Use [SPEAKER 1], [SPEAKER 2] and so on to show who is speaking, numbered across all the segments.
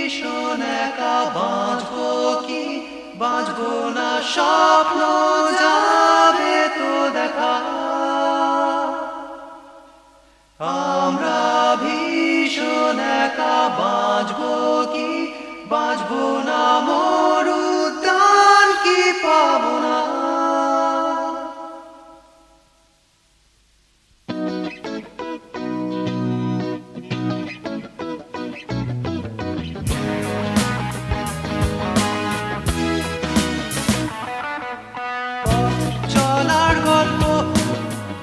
[SPEAKER 1] ভীষণ একা, বাঁচবো কি বাঁচবো না, স্বপ্ন যাবে তো দেখা। আমরা ভীষণ একা, বাঁচবো কি বাঁচবো না, মরুদ্যান কি পাবো না। চলার গল্প,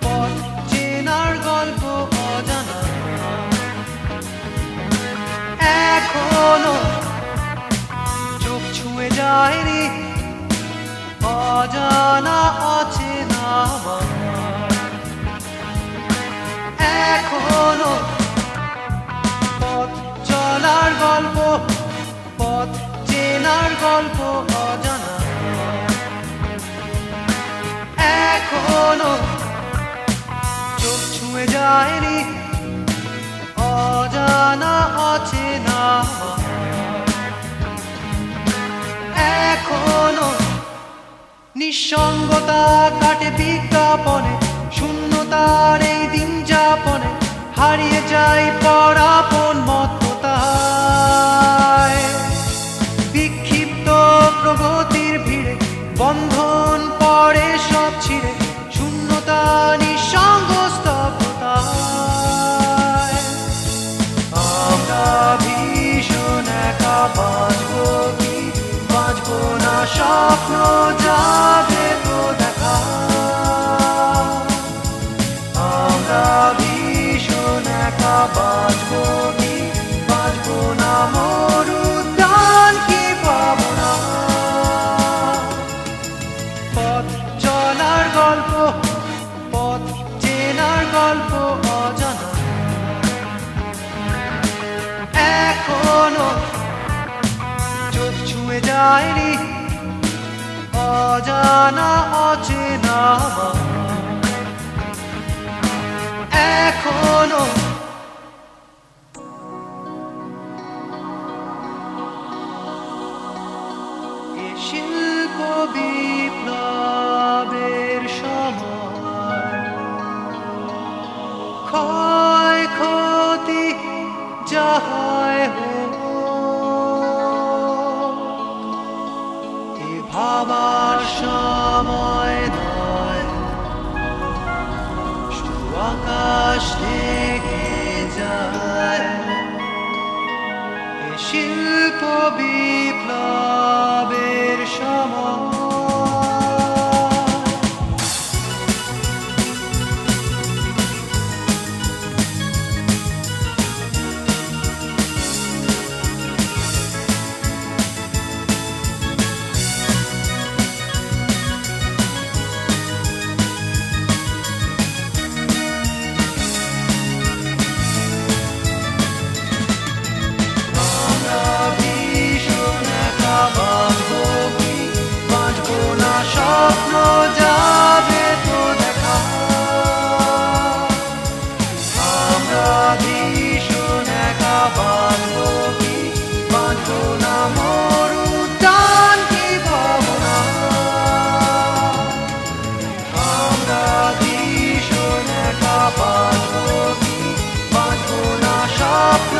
[SPEAKER 1] পথ চেনার গল্প অজানা, এখনো চোখ ছুঁয়ে যায়নি অজানা অচেনা আমার। এখনো পথ চলার গল্প, পথ চেনার গল্প অজানা, এখনো চোখ ছুঁয়ে যায়নি অজানা অচেনা। এখনো নিঃসঙ্গতা কাটে বিজ্ঞাপনে, শূন্যতার এই দিন যাপনে হারিয়ে যাই পরাপন মত্ততায়। বিক্ষিপ্ত প্রগতির ভিড়ে বন্ধন পড়ে সব ছিঁড়ে, শূন্যতা নিঃসঙ্গ স্তব্ধতায়। আমরা ভীষণ একা, বাঁচবো কি বাঁচবো না, স্বপ্ন যাবে তো দেখা। আমরা ভীষণ একা, বাঁচবো কি বাঁচবো না, মরুদ্যান কি পাবো না। পথ চলার গল্প, পথ চেনার গল্প অজানা, এখনো চোখ ছুঁয়ে যায়নি অজানা অচেনা আমার। এখনো এ শিল্প বিপ্লবের সময়, ক্ষয় ক্ষতি যাহায় হোক, এ ভাবার সময় নয়, শুধু আকাশ ঢেকে যায়। এ শিল্প বিপ্লবের সময়। স্বপ্ন যাবে তো দেখা। আমরা ভীষণ একা, বাঁচবো কি বাঁচবো না, মরুদ্যান কি পাবো না। আমরা ভীষণ একা, বাঁচবো কি বাঁচবো না, স্বপ্ন